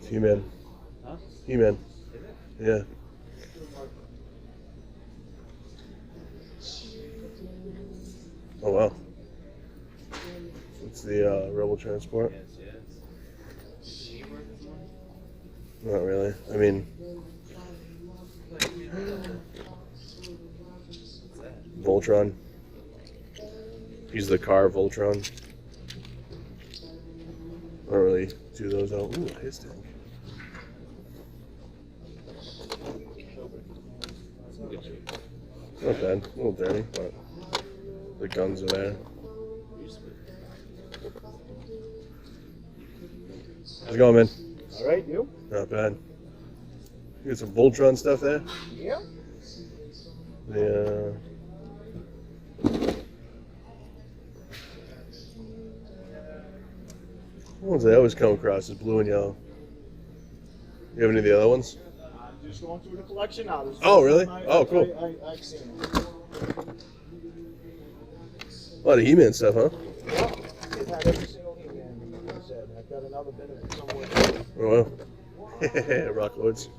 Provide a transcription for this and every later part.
He-Man. Huh? He-Man. Yeah. Oh wow. It's the Rebel Transport. Not really. I mean, Voltron. He's the car Voltron. I don't really do those out. Ooh, his tank. Not bad. A little dirty, but the guns are there. How's it going, man? All right, you? Not bad. You got some Voltron stuff there? Yeah. Yeah. What ones I always come across is blue and yellow. You have any of the other ones? I'm just going through the collection now. Oh, really? Oh, cool. I've seen it. A lot of He-Man stuff, huh? Yeah, they've had every single He-Man, I said. I've got another bit of it somewhere. Oh, wow. Rock Lords.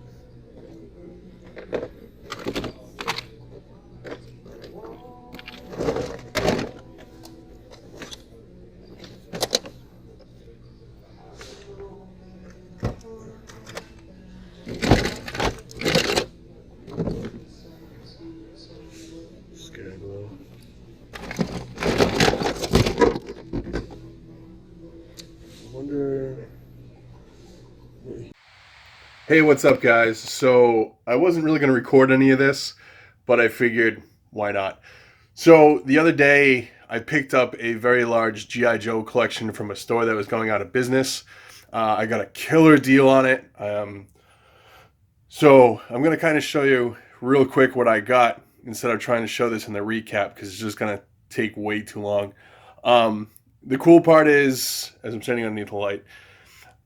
Hey, what's up, guys? So I wasn't really going to record any of this, but I figured, why not? So the other day, I picked up a very large G.I. Joe collection from a store that was going out of business. I got a killer deal on it. So I'm going to kind of show you real quick what I got instead of trying to show this in the recap because it's just going to take way too long. The cool part is, as I'm standing underneath the light,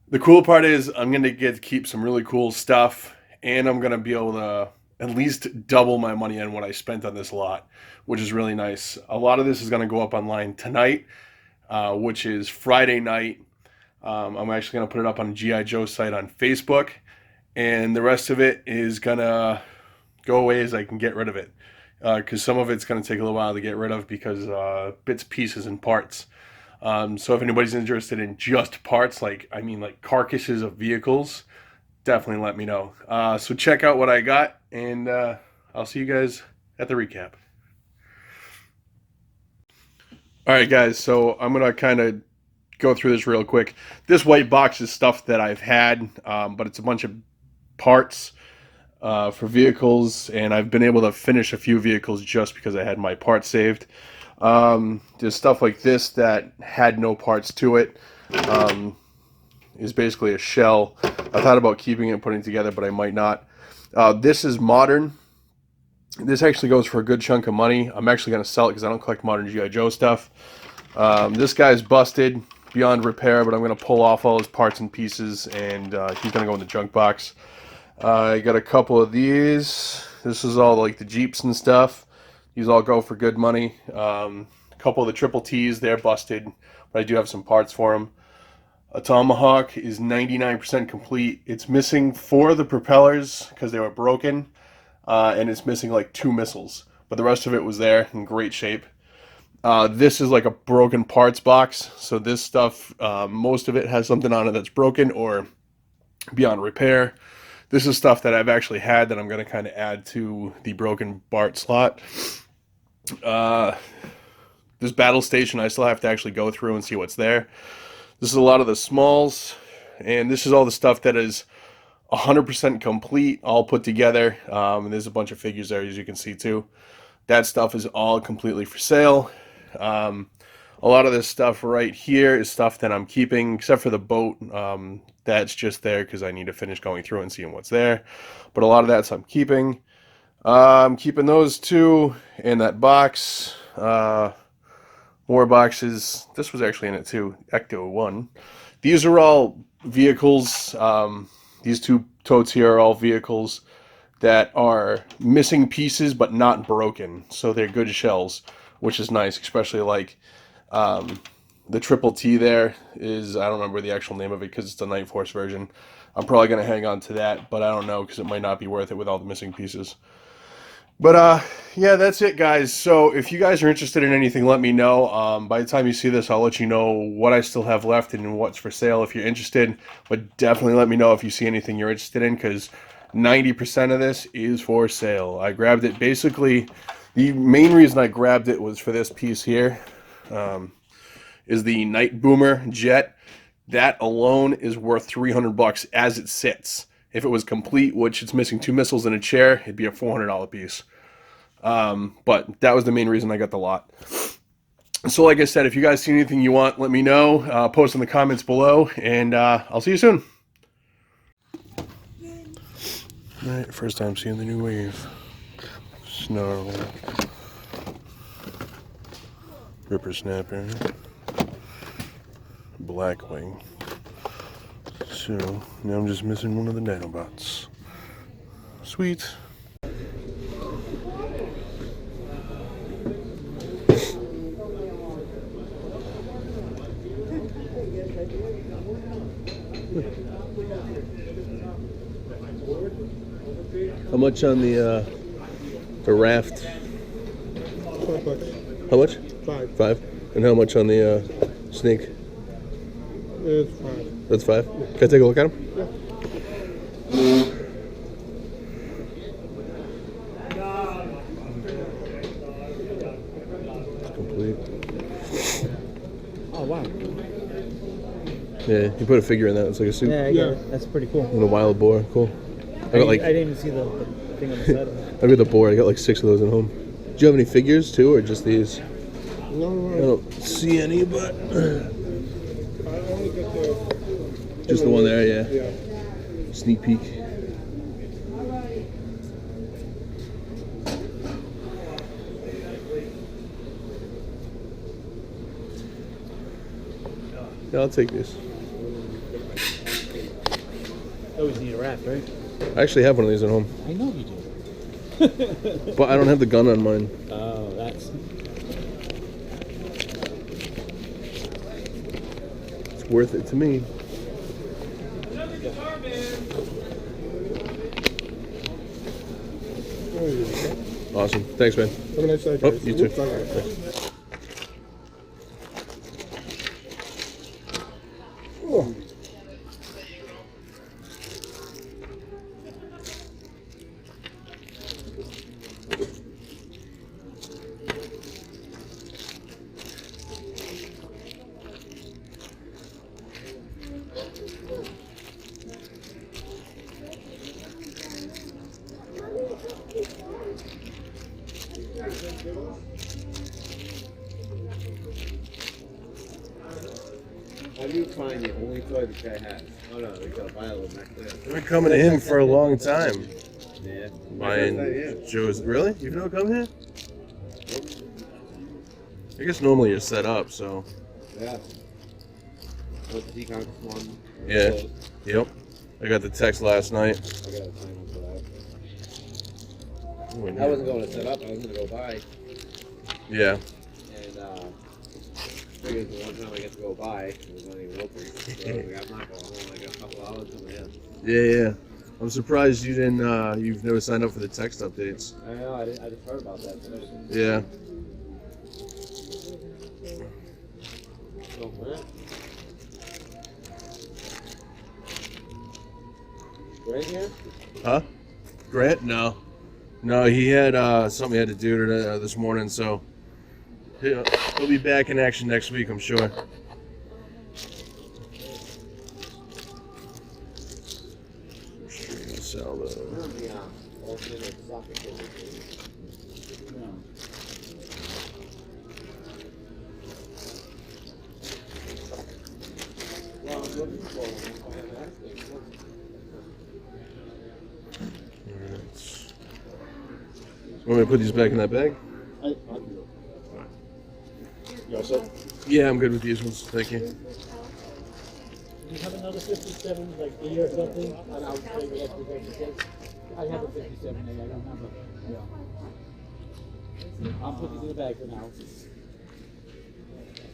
the cool part is I'm going to get to keep some really cool stuff, and I'm going to be able to at least double my money on what I spent on this lot, which is really nice. A lot of this is going to go up online tonight, which is Friday night. I'm actually going to put it up on G.I. Joe site on Facebook, and the rest of it is going to go away as I can get rid of it, because some of it's going to take a little while to get rid of because bits, pieces, and parts. So if anybody's interested in just parts, like carcasses of vehicles, definitely let me know. So check out what I got, and I'll see you guys at the recap. All right, guys, so I'm going to kind of go through this real quick. This white box is stuff that I've had, but it's a bunch of parts for vehicles, and I've been able to finish a few vehicles just because I had my parts saved. There's stuff like this that had no parts to it. Is basically a shell. I thought about keeping it and putting it together, but I might not. This is modern. This actually goes for a good chunk of money. I'm actually going to sell it because I don't collect modern G.I. Joe stuff. This guy's busted beyond repair, but I'm going to pull off all his parts and pieces, and he's going to go in the junk box. I got a couple of these. This is all like the Jeeps and stuff. These all go for good money. A couple of the Triple T's, they're busted, but I do have some parts for them. A Tomahawk is 99% complete. It's missing 4 of the propellers because they were broken, and it's missing like 2 missiles. But the rest of it was there in great shape. This is like a broken parts box. So this stuff, most of it has something on it that's broken or beyond repair. This is stuff that I've actually had that I'm going to kind of add to the broken Bart slot. This battle station, I still have to actually go through and see what's there. This is a lot of the smalls, and this is all the stuff that is 100% complete, all put together. And there's a bunch of figures there, as you can see too. That stuff is all completely for sale. A lot of this stuff right here is stuff that I'm keeping, except for the boat. That's just there because I need to finish going through and seeing what's there. But a lot of that's I'm keeping. I'm keeping those 2 in that box. More boxes. This was actually in it too. Ecto 1. These are all vehicles. These 2 totes here are all vehicles that are missing pieces but not broken. So they're good shells, which is nice, especially like The triple T there is, I don't remember the actual name of it because it's the Night Force version. I'm probably going to hang on to that, but I don't know because it might not be worth it with all the missing pieces. But yeah, that's it, guys. So if you guys are interested in anything, let me know. By the time you see this, I'll let you know what I still have left and what's for sale if you're interested. But definitely let me know if you see anything you're interested in, because 90% of this is for sale. I grabbed it basically. The main reason I grabbed it was for this piece here. Is the Night Boomer jet. That alone is worth $300 as it sits. If it was complete, which it's missing 2 missiles and a chair, it'd be a $400 piece. But that was the main reason I got the lot. So like I said, if you guys see anything you want, let me know. Post in the comments below, and I'll see you soon. Alright, first time seeing the new wave. Snarl. Ripper Snapper. Blackwing. So, now I'm just missing one of the Dinobots. Sweet. How much on the raft? $5. How much? 5. 5. And how much on the snake? It's 5. That's 5? Can I take a look at them? Yeah. It's complete. Oh wow. Yeah, you put a figure in that. It's like a suit. Yeah, I get it. That's pretty cool. And a wild boar. Cool. I didn't even see the thing on the side of it. I got the boar. I got like 6 of those at home. Do you have any figures too, or just these? No, I don't see any, but I only get the... just the one there, yeah. Yeah. Sneak peek. Yeah, I'll take this. Always need a raft, right? I actually have one of these at home, I know you do. but I don't have the gun on mine. Oh, that's... It's worth it to me. Awesome. Thanks, man. Have a nice day, Oh, guys. you too. Oops, sorry. Thanks. Oh. How do you find the only toy this guy has? Oh no, they got a pile of them back there. I've been coming to him for a long time. Yeah. Buying First Joe's. Really? You've never come here? I guess normally you're set up, so. idea. Yeah. What's the Decon one? Yeah. Yep. I got the text last night. I gotta sign up for that. Ooh, I wasn't going to set up, I was gonna go buy. Yeah. And figured the one time I get to go buy, it was not even open. So I'm not going home, I got a couple hours coming in. Yeah. I'm surprised you didn't. You've never signed up for the text updates. I know, I just heard about that today. Yeah. So, man. Right here? Huh? Grant? No. No, he had something he had to do today, this morning, so he'll be back in action next week, I'm sure. Salvo. Yeah. Alternate socket cable. Well, I'm looking for one. I have access. Want me to put these back in that bag? I'll do it. You all set? Yeah, I'm good with these ones. Thank you. Do you have another 57, like E or something? And I'll take it up to 56. I have a 57, I don't remember. Yeah. I'll put these in the bag for now.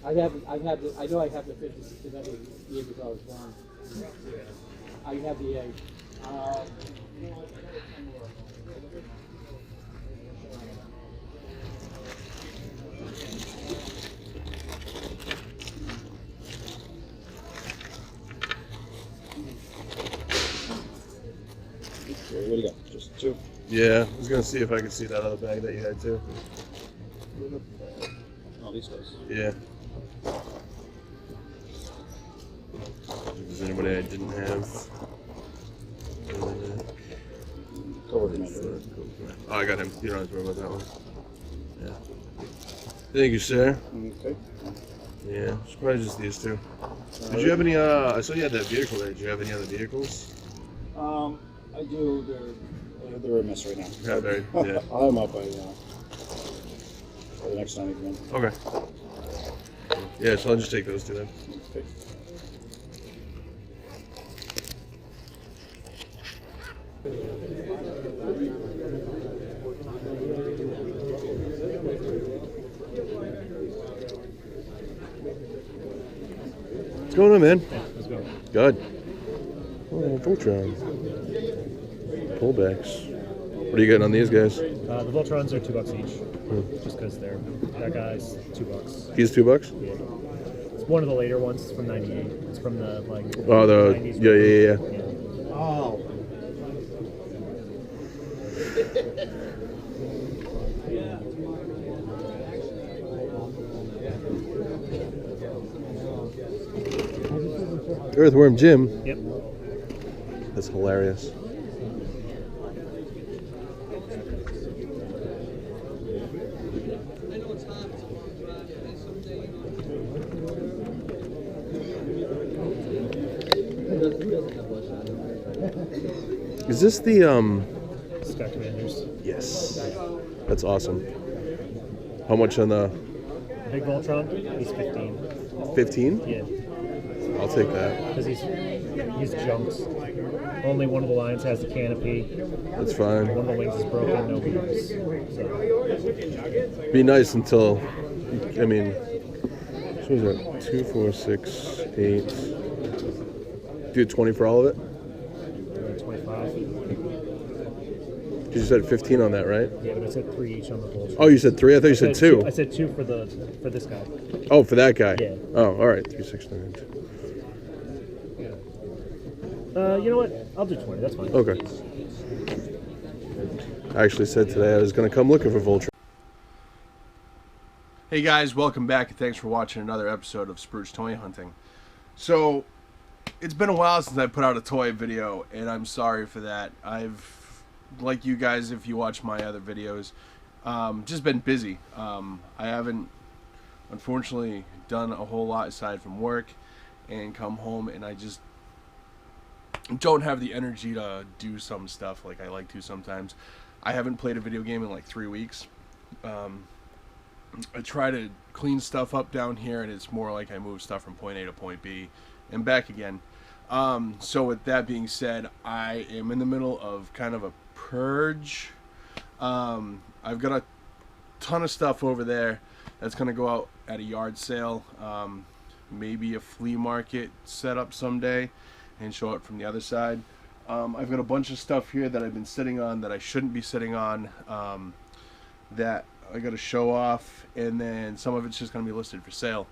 I know I have the 56 that was year before I was born. I have the A. What do you got? Just two? Yeah, I was gonna see if I could see that other bag that you had too. Oh, these guys. Yeah. If there's anybody I didn't have. Oh, I got him. You don't have to worry about that one. Yeah. Thank you, sir. Okay. Yeah, it's probably just these two. Did you have any, I saw you had that vehicle there. Did you have any other vehicles? I do. They're a mess right now. Yeah, very, yeah. I'll have them up by the next time you come in. Okay. Yeah, so I'll just take those two then. Okay. What's going on, man? Let's go. Good. Oh, Voltron. Pullbacks. What are you getting on these guys? The Voltrons are $2 each, just because they're that guy's $2. These $2? Yeah. It's one of the later ones. It's from '98. It's from the like. Oh, the 90s. yeah. Oh. Earthworm Jim. Yep. That's hilarious. Is this the Sky Commanders. Yes. That's awesome. How much on the Big Voltron. He's 15. 15? Yeah. I'll take that. Because he's junked. Only one of the lines has the canopy. That's fine. One of the wings is broken. No wheels. So. Be nice until, I mean, so what is that? 2, 4, 6, 8. Do 20 for all of it? 25. Because you said 15 on that, right? Yeah, but I said 3 each on the Voltron. Oh, you said 3? I thought you said 2. I said 2 for this guy. Oh, for that guy? Yeah. Oh, all right. 3, 6, 9. You know what? I'll do 20. That's fine. Okay. I actually said today I was going to come looking for Voltron. Hey guys, welcome back and thanks for watching another episode of Spruce Toy Hunting. So, it's been a while since I put out a toy video, and I'm sorry for that. I've, like you guys, if you watch my other videos, just been busy. I haven't, unfortunately, done a whole lot aside from work and come home, and I just don't have the energy to do some stuff like I like to sometimes. I haven't played a video game in like 3 weeks. I try to clean stuff up down here, and it's more like I move stuff from point A to point B and back again. So with that being said, I am in the middle of kind of a purge. I've got a ton of stuff over there that's going to go out at a yard sale, maybe a flea market setup someday, and show it from the other side. I've got a bunch of stuff here that I've been sitting on that I shouldn't be sitting on, that I got to show off, and then some of it's just going to be listed for sale.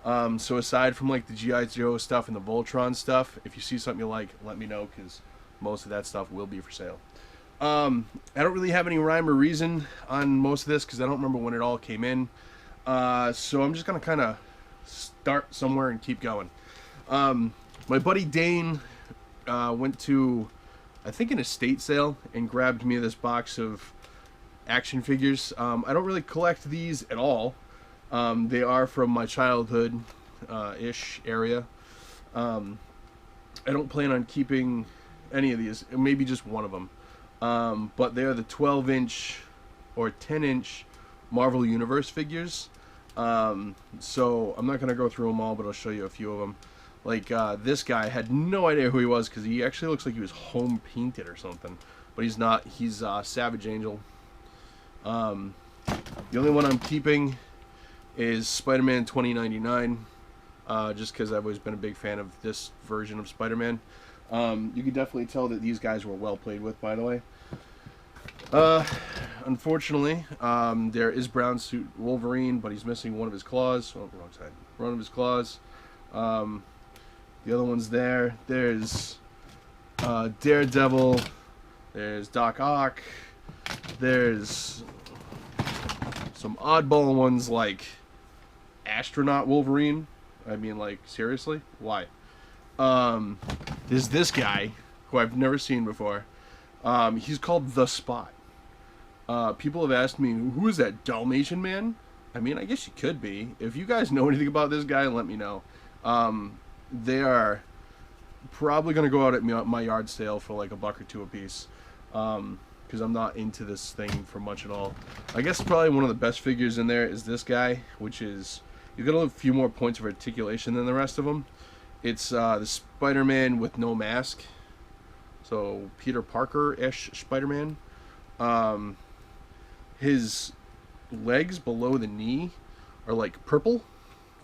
So aside from like the G.I. Joe stuff and the Voltron stuff, if you see something you like, let me know, because most of that stuff will be for sale. I don't really have any rhyme or reason on most of this because I don't remember when it all came in. So I'm just going to kind of start somewhere and keep going. My buddy Dane went to, I think, an estate sale and grabbed me this box of action figures. I don't really collect these at all. They are from my childhood ish area. I don't plan on keeping any of these, maybe just one of them. But they are the 12-inch or 10-inch Marvel Universe figures. So I'm not going to go through them all, but I'll show you a few of them. Like this guy, I had no idea who he was because he actually looks like he was home painted or something. But he's not. He's Savage Angel. The only one I'm keeping is Spider-Man 2099. Just because I've always been a big fan of this version of Spider-Man. You can definitely tell that these guys were well played with, by the way. Unfortunately, there is brown suit Wolverine, but he's missing one of his claws. Oh, wrong side. One of his claws. The other one's there. There's Daredevil. There's Doc Ock. There's some oddball ones like Astronaut Wolverine. I mean, like, seriously? Why? There's this guy who I've never seen before. He's called The Spot. People have asked me, who is that, Dalmatian Man? I mean, I guess you could be. If you guys know anything about this guy, let me know. They are probably going to go out at my yard sale for like $1 or $2 a piece. Because I'm not into this thing for much at all. I guess probably one of the best figures in there is this guy, which is... He's got a few more points of articulation than the rest of them. It's the Spider-Man with no mask. So, Peter Parker-ish Spider-Man. His legs below the knee are like purple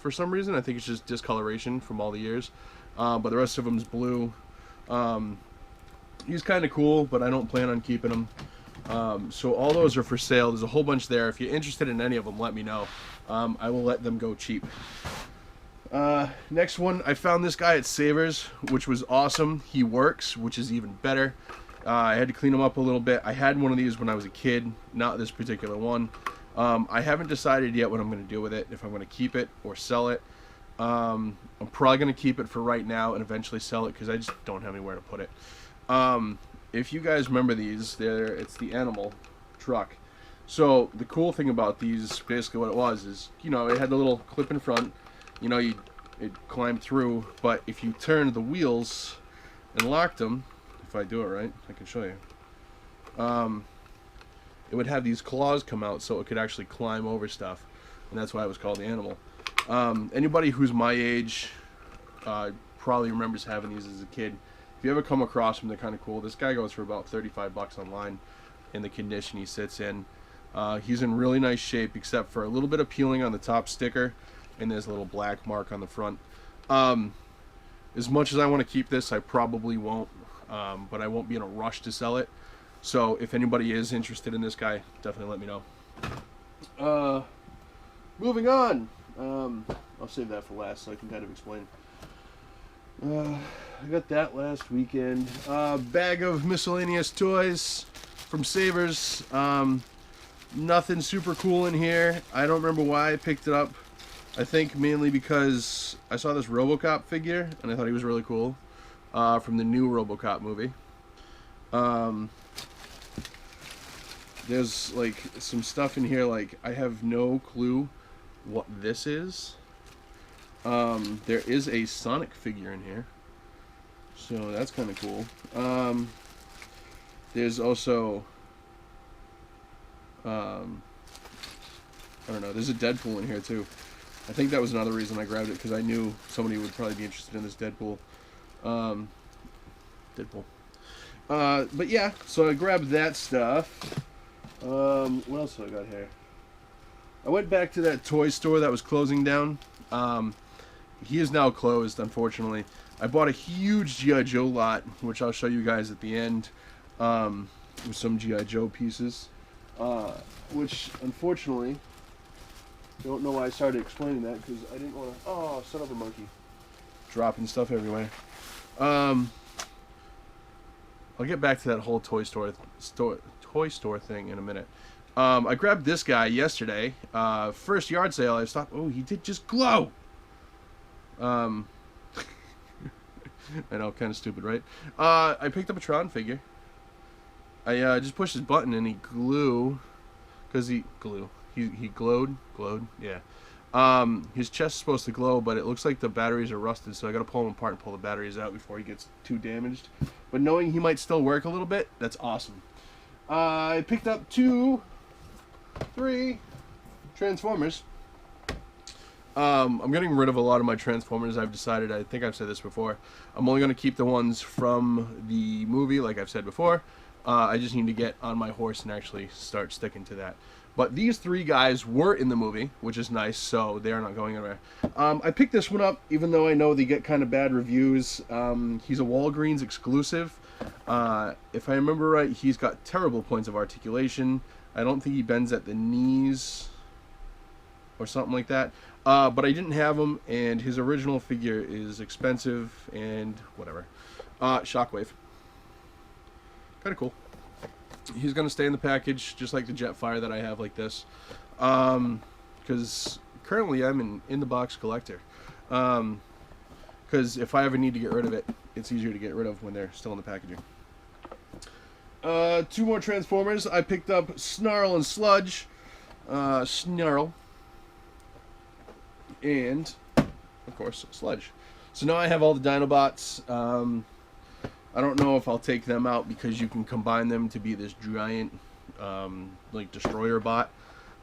for some reason. I think it's just discoloration from all the years. But the rest of him's blue. He's kind of cool, but I don't plan on keeping him. So all those are for sale. There's a whole bunch there. If you're interested in any of them, let me know. I will let them go cheap. Next one, I found this guy at Savers, which was awesome. He works, which is even better. I had to clean him up a little bit. I had one of these when I was a kid, not this particular one. I haven't decided yet what I'm going to do with it, if I'm going to keep it or sell it. I'm probably going to keep it for right now and eventually sell it because I just don't have anywhere to put it. If you guys remember these, it's the animal truck. So the cool thing about these, basically what it was is, you know, it had the little clip in front. You know, it climbed through, but if you turned the wheels and locked them, if I do it right, I can show you. It would have these claws come out so it could actually climb over stuff, and that's why it was called the animal. Anybody who's my age probably remembers having these as a kid. If you ever come across them, they're kind of cool. This guy goes for about $35 online in the condition he sits in. He's in really nice shape, except for a little bit of peeling on the top sticker, and there's a little black mark on the front. As much as I want to keep this, I probably won't, but I won't be in a rush to sell it. So if anybody is interested in this guy, definitely let me know. Moving on. I'll save that for last so I can kind of explain. I got that last weekend. Bag of miscellaneous toys from Savers. Nothing super cool in here. I don't remember why I picked it up. I think mainly because I saw this RoboCop figure and I thought he was really cool, from the new RoboCop movie. There's like some stuff in here, like I have no clue what this is. There is a Sonic figure in here, so that's kind of cool. There's also I don't know, there's a Deadpool in here too. I think that was another reason I grabbed it, because I knew somebody would probably be interested in this Deadpool. But yeah, so I grabbed that stuff. What else have I got here? I went back to that toy store that was closing down. He is now closed, unfortunately. I bought a huge G.I. Joe lot, which I'll show you guys at the end, with some G.I. Joe pieces. Which, unfortunately, don't know why I started explaining that, because I didn't want to... Oh, son of a monkey. Dropping stuff everywhere. I'll get back to that whole toy store thing in a minute. I grabbed this guy yesterday. First yard sale, I stopped... Oh, he did just glow! I know, kind of stupid, right? I picked up a Tron figure. I just pushed his button and he glowed, yeah. His chest is supposed to glow, but it looks like the batteries are rusted, so I gotta pull him apart and pull the batteries out before he gets too damaged. But knowing he might still work a little bit, that's awesome. I picked up 3 Transformers. I'm getting rid of a lot of my Transformers. I've decided, I think I've said this before, I'm only going to keep the ones from the movie, like I've said before. I just need to get on my horse and actually start sticking to that. But these 3 guys were in the movie, which is nice, so they are not going anywhere. I picked this one up, even though I know they get kind of bad reviews. He's a Walgreens exclusive. If I remember right, he's got terrible points of articulation. I don't think he bends at the knees or something like that. But I didn't have him, and his original figure is expensive and whatever. Shockwave. Kind of cool. He's going to stay in the package, just like the Jetfire that I have like this. Because currently I'm in the box collector. Because if I ever need to get rid of it, it's easier to get rid of when they're still in the packaging. 2 more Transformers. I picked up Snarl and Sludge. Snarl. And, of course, Sludge. So now I have all the Dinobots. I don't know if I'll take them out because you can combine them to be this giant, like, destroyer bot,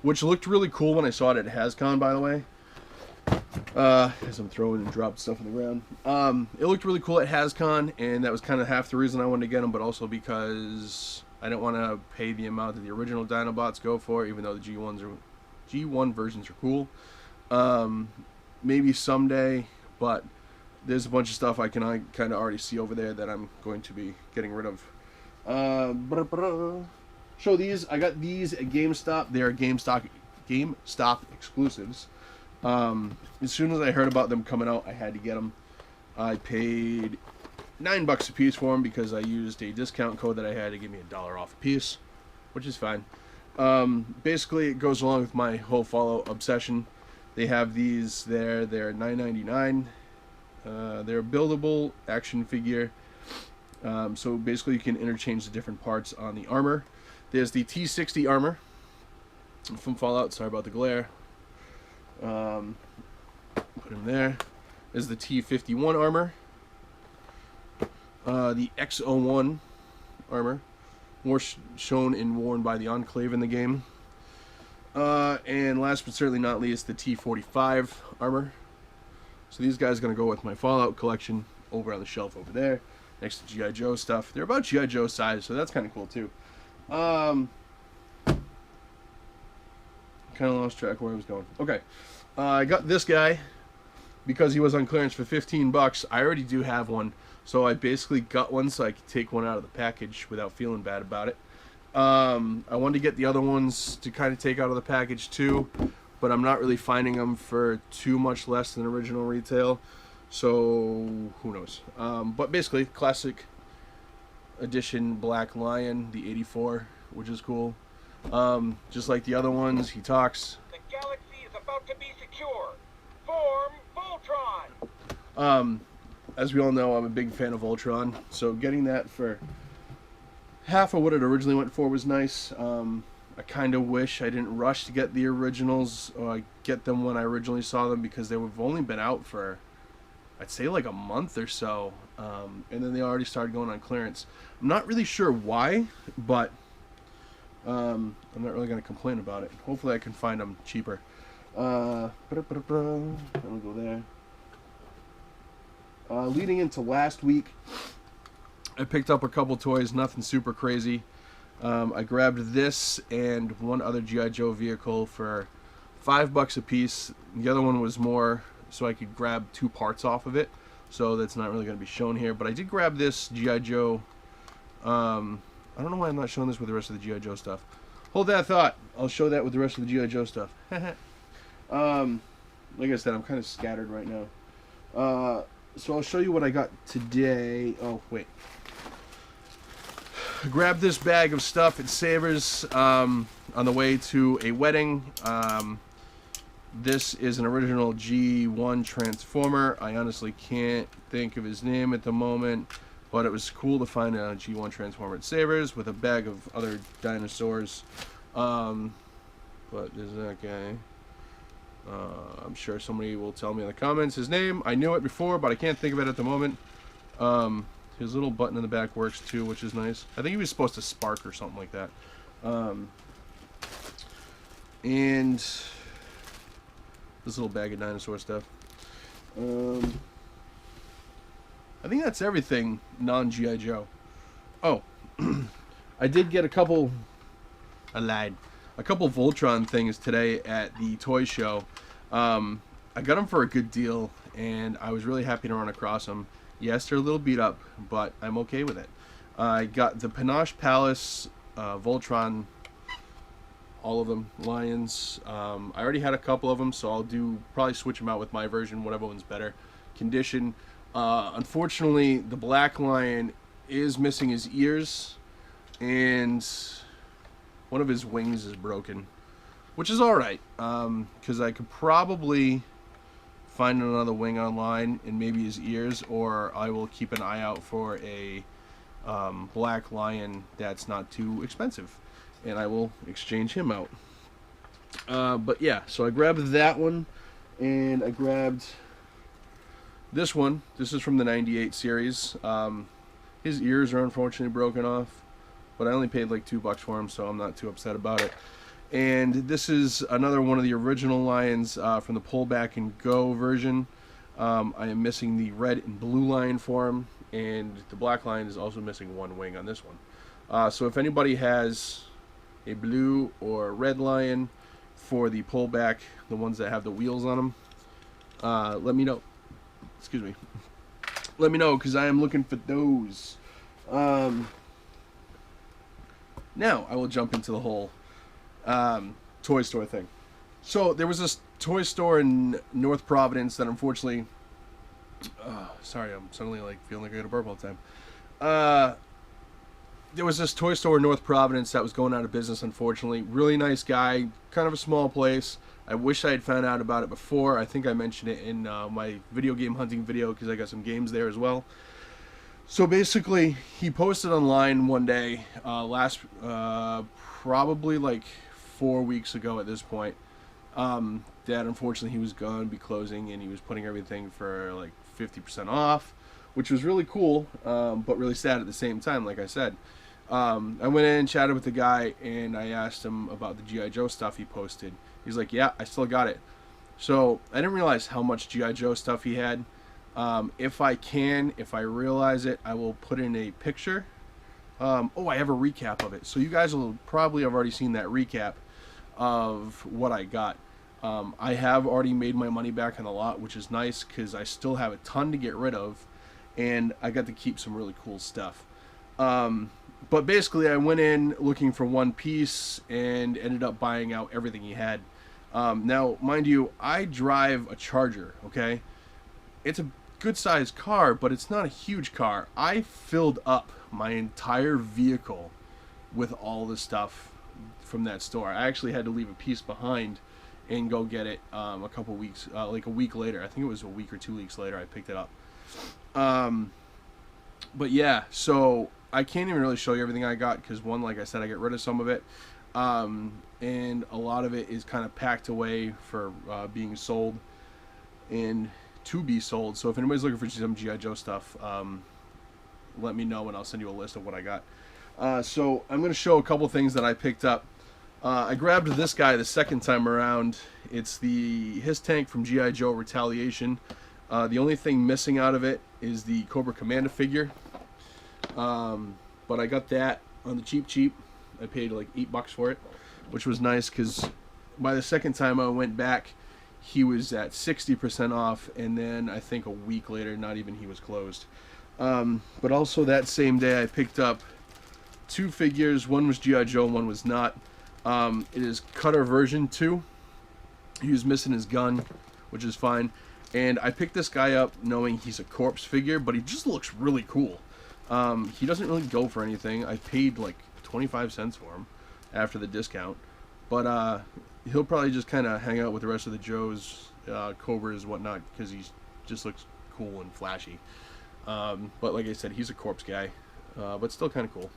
which looked really cool when I saw it at HasCon, by the way. As I'm throwing and dropping stuff on the ground. It looked really cool at HasCon, and that was kind of half the reason I wanted to get them, but also because I didn't want to pay the amount that the original Dinobots go for, even though the G1 versions are cool. Maybe someday, but there's a bunch of stuff I can kind of already see over there that I'm going to be getting rid of. Show these. I got these at GameStop. They are GameStop exclusives. As soon as I heard about them coming out, I had to get them. I paid $9 a piece for them because I used a discount code that I had to give me $1 off a piece, which is fine. Basically, it goes along with my whole Fallout obsession. They have these there. They're $9.99. They're a buildable action figure. So basically, you can interchange the different parts on the armor. There's the T-60 armor from Fallout. Sorry about the glare. Put him there. There's the T-51 armor. The X-01 armor, more shown and worn by the Enclave in the game. And last but certainly not least, the T-45 armor. So these guys are going to go with my Fallout collection over on the shelf over there, next to G.I. Joe stuff. They're about G.I. Joe size, so that's kind of cool too. Kind of lost track where I was going. Okay, I got this guy because he was on clearance for $15. I already do have one, so I basically got one so I could take one out of the package without feeling bad about it. I wanted to get the other ones to kind of take out of the package too, but I'm not really finding them for too much less than original retail, so who knows. But basically, classic edition Black Lion, the 84, which is cool. Just like the other ones, he talks. The galaxy is about to be secure. Form Voltron! As we all know, I'm a big fan of Voltron, so getting that for half of what it originally went for was nice. I kind of wish I didn't rush to get the originals, or get them when I originally saw them, because they've only been out for, I'd say, like a month or so, and then they already started going on clearance. I'm not really sure why, but I'm not really going to complain about it. Hopefully I can find them cheaper. I'll go there. Leading into last week, I picked up a couple toys, nothing super crazy. I grabbed this and one other G.I. Joe vehicle for $5 a piece. The other one was more so I could grab 2 parts off of it, so that's not really going to be shown here. But I did grab this G.I. Joe. I don't know why I'm not showing this with the rest of the G.I. Joe stuff. Hold that thought. I'll show that with the rest of the G.I. Joe stuff. Like I said, I'm kind of scattered right now. So I'll show you what I got today. Oh, wait. I grabbed this bag of stuff at Savers on the way to a wedding. This is an original G1 Transformer. I honestly can't think of his name at the moment, but it was cool to find a G1 Transformer at Savers with a bag of other dinosaurs. But there's that guy. I'm sure somebody will tell me in the comments his name. I knew it before, but I can't think of it at the moment. His little button in the back works too, which is nice. I think he was supposed to spark or something like that. And this little bag of dinosaur stuff. I think that's everything non-G.I. Joe. Oh, I did get a couple. I lied. a couple Voltron things today at the toy show. I got them for a good deal, and I was really happy to run across them. Yes, they're a little beat up, but I'm okay with it. I got the Panache Palace Voltron, all of them, Lions. I already had a couple of them, so I'll probably switch them out with my version, whatever one's better condition. Unfortunately, the Black Lion is missing his ears, and one of his wings is broken, which is alright, because I could probably find another wing online and maybe his ears, or I will keep an eye out for a Black Lion that's not too expensive, and I will exchange him out. But yeah, so I grabbed that one, and I grabbed this one. This is from the 98 series. His ears are unfortunately broken off, but I only paid like $2 for him, so I'm not too upset about it. And this is another one of the original Lions from the Pull Back and Go version. I am missing the red and blue lion for him, and the Black Lion is also missing one wing on this one. So if anybody has a blue or red lion for the Pull Back, the ones that have the wheels on them, let me know. Excuse me. Let me know, because I am looking for those. Now I will jump into the whole toy store thing. So there was this toy store in North Providence that unfortunately, sorry, I'm suddenly like feeling like I got a burp all the time. There was this toy store in North Providence that was going out of business, unfortunately. Really nice guy, kind of a small place. I wish I had found out about it before. I think I mentioned it in my video game hunting video, because I got some games there as well. So basically, he posted online one day, probably like 4 weeks ago at this point, that unfortunately he was going to be closing, and he was putting everything for like 50% off, which was really cool, but really sad at the same time, like I said. I went in and chatted with the guy, and I asked him about the G.I. Joe stuff he posted. He's like, yeah, I still got it. So I didn't realize how much G.I. Joe stuff he had. If I realize it, I will put in a picture. I have a recap of it. So you guys will probably have already seen that recap of what I got. I have already made my money back on the lot, which is nice, because I still have a ton to get rid of, and I got to keep some really cool stuff. But basically, I went in looking for one piece and ended up buying out everything he had. Now, mind you, I drive a Charger, okay? It's a good-sized car, but it's not a huge car. I filled up my entire vehicle with all the stuff from that store. I actually had to leave a piece behind and go get it a couple weeks, like a week later. I think it was a week or 2 weeks later I picked it up. But yeah, so I can't even really show you everything I got, because one, like I said, I get rid of some of it. And a lot of it is kind of packed away for being sold and to be sold. So if anybody's looking for some G.I. Joe stuff, let me know, and I'll send you a list of what I got. So I'm going to show a couple things that I picked up. I grabbed this guy the second time around. It's his tank from G.I. Joe Retaliation. The only thing missing out of it is the Cobra Commander figure. But I got that on the cheap. I paid like $8 for it, which was nice, because by the second time I went back, he was at 60% off, and then I think a week later, not even, he was closed. But also that same day, I picked up two figures. One was G.I. Joe, one was not. It is Cutter version 2. He was missing his gun, which is fine. And I picked this guy up knowing he's a corpse figure, but he just looks really cool. He doesn't really go for anything. I paid like 25 cents for him after the discount. But he'll probably just kind of hang out with the rest of the Joes, Cobras, whatnot, because he just looks cool and flashy. But like I said, he's a corpse guy, but still kind of cool.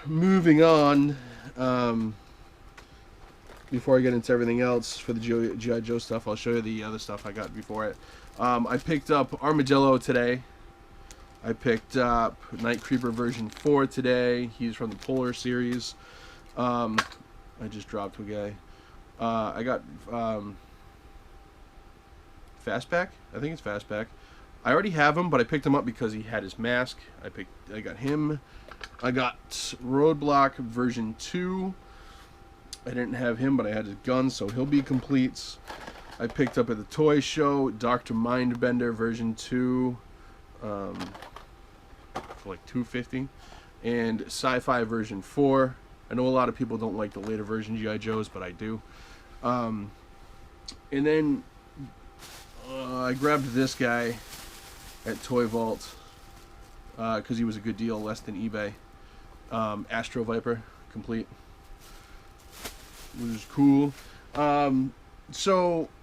Moving on, before I get into everything else for the G.I. Joe stuff, I'll show you the other stuff I got before it. I picked up Armadillo today. I picked up Night Creeper version 4 today. He's from the Polar series. I just dropped a guy. I got Fastback. I think it's Fastback. I already have him, but I picked him up because he had his mask. I got him. I got Roadblock version 2. I didn't have him, but I had his gun, so he'll be complete. I picked up at the toy show Dr. Mindbender version 2 for like $250, and Sci-Fi version 4. I know a lot of people don't like the later version G.I. Joes, but I do. And then I grabbed this guy at Toy Vault because he was a good deal, less than eBay. Astro Viper, complete. Which is cool. And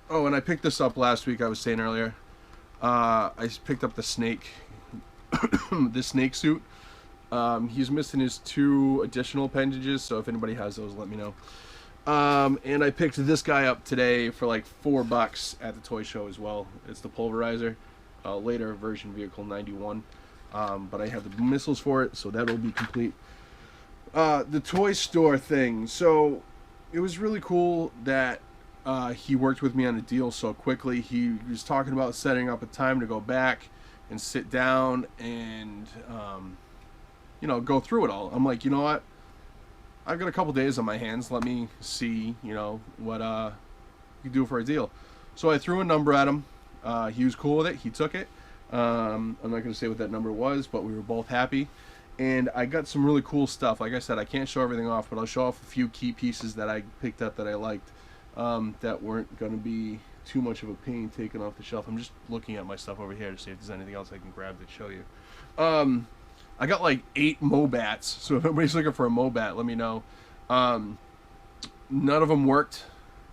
I picked this up last week, I was saying earlier. I picked up the snake, the snake suit. He's missing his 2 additional appendages, so if anybody has those, let me know. And I picked this guy up today for like $4 at the toy show as well. It's the Pulverizer, later version vehicle 91. But I have the missiles for it, so that'll be complete. The toy store thing. So it was really cool that he worked with me on a deal so quickly. He was talking about setting up a time to go back and sit down and go through it all. I'm like, you know what? I've got a couple days on my hands. Let me see, what you do for a deal. So I threw a number at him. He was cool with it. He took it. I'm not going to say what that number was, but we were both happy. And I got some really cool stuff. Like I said, I can't show everything off, but I'll show off a few key pieces that I picked up that I liked that weren't going to be too much of a pain taken off the shelf. I'm just looking at my stuff over here to see if there's anything else I can grab to show you. I got like 8 Mobats, so if anybody's looking for a Mobat, let me know. None of them worked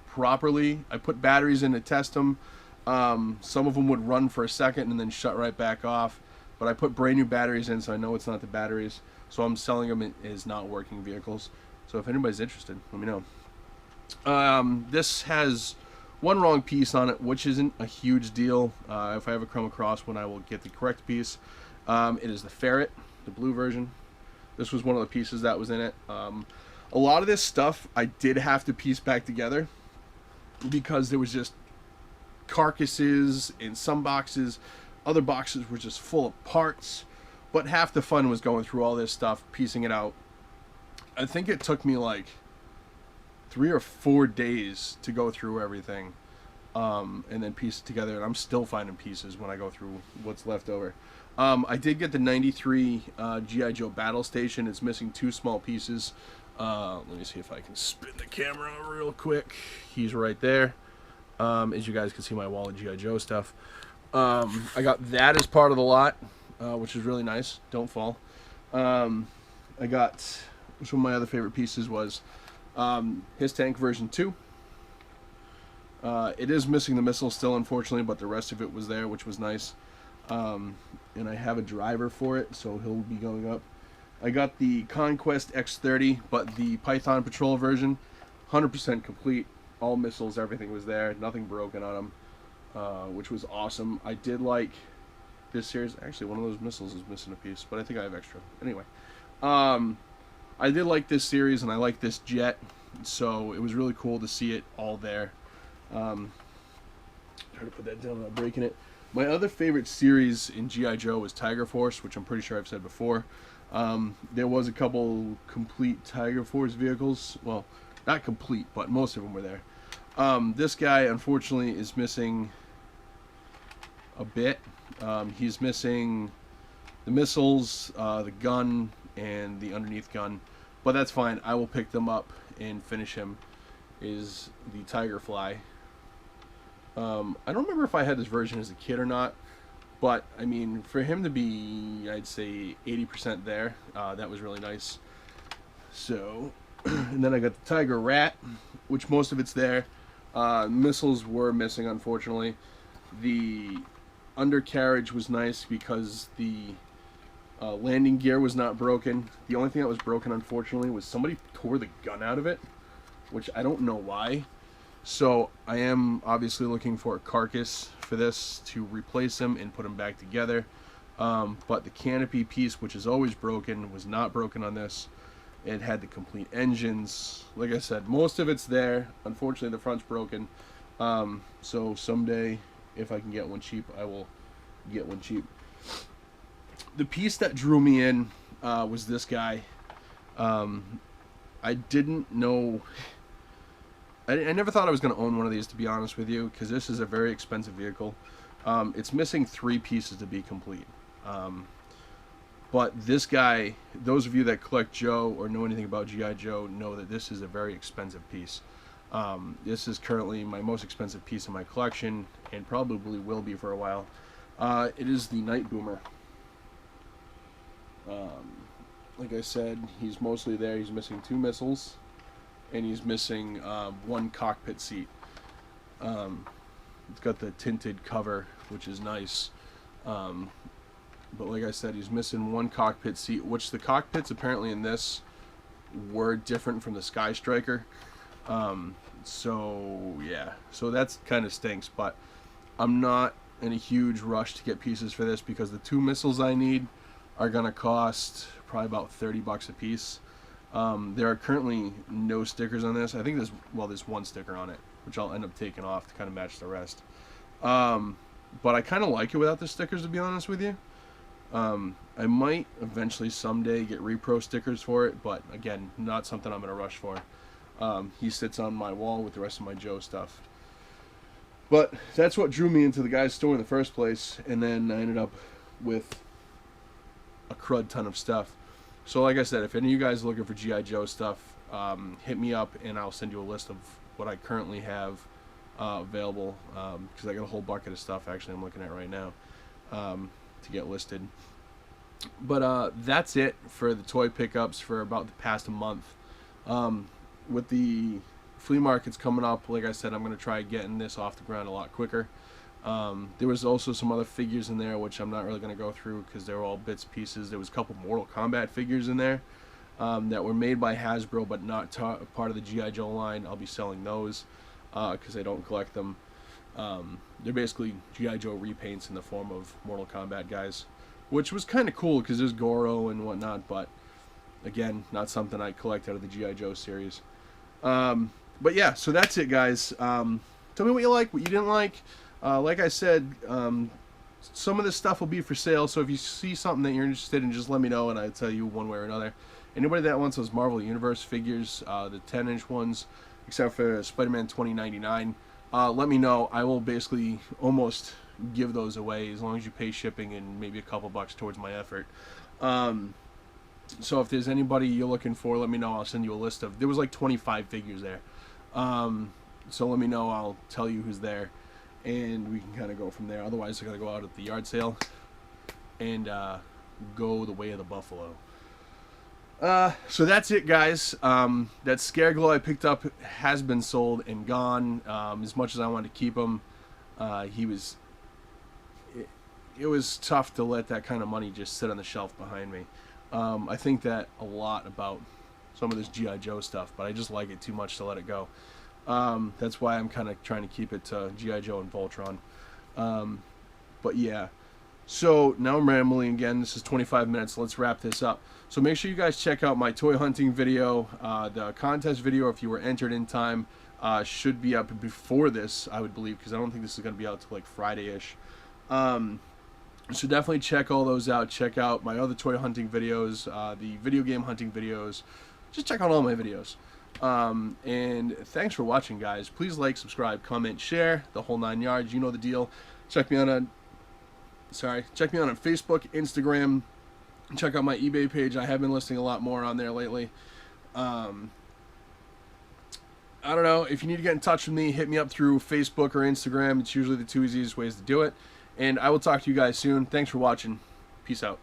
properly. I put batteries in to test them. Some of them would run for a second and then shut right back off. But I put brand new batteries in, so I know it's not the batteries. So I'm selling them as not working vehicles. So if anybody's interested, let me know. This has one wrong piece on it, which isn't a huge deal. If I ever come across one, I will get the correct piece. It is the ferret, the blue version. This was one of the pieces that was in it. A lot of this stuff I did have to piece back together because there was just carcasses in some boxes. Other boxes were just full of parts. But half the fun was going through all this stuff, piecing it out. I think it took me like 3 or 4 days to go through everything and then piece it together. And I'm still finding pieces when I go through what's left over. I did get the 93 G.I. Joe Battle Station. It's missing 2 small pieces. Let me see if I can spin the camera real quick. He's right there. As you guys can see my wall of G.I. Joe stuff. I got that as part of the lot, which is really nice. Don't fall. I got, which one of my other favorite pieces was his tank version 2. It is missing the missile still, unfortunately, but the rest of it was there, which was nice. And I have a driver for it, so he'll be going up. I got the Conquest X30, but the Python Patrol version, 100% complete. All missiles, everything was there. Nothing broken on them. Which was awesome. I did like this series. Actually, one of those missiles is missing a piece, but I think I have extra. Anyway, I did like this series, and I like this jet, so it was really cool to see it all there. Try to put that down without breaking it. My other favorite series in G.I. Joe was Tiger Force, which I'm pretty sure I've said before. There was a couple complete Tiger Force vehicles. Well, not complete, but most of them were there. This guy, unfortunately, is missing a bit. He's missing the missiles, the gun, and the underneath gun. But that's fine. I will pick them up and finish him. Is the Tiger Fly. I don't remember if I had this version as a kid or not. But, I mean, for him to be, I'd say, 80% there, that was really nice. So, and then I got the Tiger Rat, which most of it's there. Missiles were missing, unfortunately. The undercarriage was nice because the landing gear was not broken. The only thing that was broken, unfortunately, was somebody tore the gun out of it, which I don't know why. So I am obviously looking for a carcass for this to replace him and put him back together. But the canopy piece, which is always broken, was not broken on this. It had the complete engines. Like I said, most of it's there. Unfortunately, the front's broken. So someday, if I can get one cheap, I will you get one cheap. The piece that drew me in was this guy. I didn't know. I never thought I was going to own one of these, to be honest with you, because this is a very expensive vehicle. It's missing 3 pieces to be complete. But this guy, those of you that collect Joe or know anything about G.I. Joe know that this is a very expensive piece. This is currently my most expensive piece in my collection, and probably will be for a while. It is the Night Boomer. Like I said, he's mostly there. He's missing 2 missiles, and he's missing 1 cockpit seat. It's got the tinted cover, which is nice. But like I said, he's missing 1 cockpit seat, which the cockpits apparently in this were different from the Sky Striker. So yeah, so that's kind of stinks, but I'm not in a huge rush to get pieces for this because the 2 missiles I need are gonna cost probably about $30 a piece. There are currently no stickers on this. I think there's 1 sticker on it, which I'll end up taking off to kind of match the rest. But I kind of like it without the stickers, to be honest with you. I might eventually someday get repro stickers for it, but again, not something I'm in a rush for. He sits on my wall with the rest of my Joe stuff. But that's what drew me into the guy's store in the first place, and then I ended up with a crud ton of stuff. So like I said, if any of you guys are looking for G.I. Joe stuff, hit me up and I'll send you a list of what I currently have available, because I got a whole bucket of stuff actually I'm looking at right now to get listed. But that's it for the toy pickups for about the past a month. With the flea markets coming up, like I said, I'm going to try getting this off the ground a lot quicker. There was also some other figures in there which I'm not really going to go through because they're all bits pieces. There was a couple Mortal Kombat figures in there that were made by Hasbro but not part of the G.I. Joe line. I'll be selling those because I don't collect them. They're basically G.I. Joe repaints in the form of Mortal Kombat guys, which was kind of cool because there's Goro and whatnot, but again, not something I collect out of the G.I. Joe series. But yeah, so that's it, guys. Tell me what you like, what you didn't like. Like I said, some of this stuff will be for sale, so if you see something that you're interested in, just let me know and I'll tell you one way or another. Anybody that wants those Marvel Universe figures, the 10-inch ones, except for Spider-Man 2099, let me know. I will basically almost give those away as long as you pay shipping and maybe a couple bucks towards my effort. So if there's anybody you're looking for, let me know. I'll send you a list of. There was like 25 figures there. So let me know. I'll tell you who's there, and we can kind of go from there. Otherwise, I gotta go out at the yard sale and go the way of the buffalo. So that's it, guys. That Scare Glow I picked up has been sold and gone. As much as I wanted to keep him, it was tough to let that kind of money just sit on the shelf behind me. I think that a lot about some of this G.I. Joe stuff, but I just like it too much to let it go. That's why I'm kind of trying to keep it to G.I. Joe and Voltron. But yeah, so now I'm rambling again. This is 25 minutes. Let's wrap this up. So make sure you guys check out my toy hunting video. The contest video, if you were entered in time, should be up before this, I would believe, because I don't think this is going to be out till like Friday-ish. So definitely check all those out. Check out my other toy hunting videos, the video game hunting videos. Just check out all my videos. And thanks for watching, guys. Please like, subscribe, comment, share, the whole 9 yards. You know the deal. Check me out on Facebook, Instagram. Check out my eBay page. I have been listing a lot more on there lately. I don't know. If you need to get in touch with me, hit me up through Facebook or Instagram. It's usually the 2 easiest ways to do it. And I will talk to you guys soon. Thanks for watching. Peace out.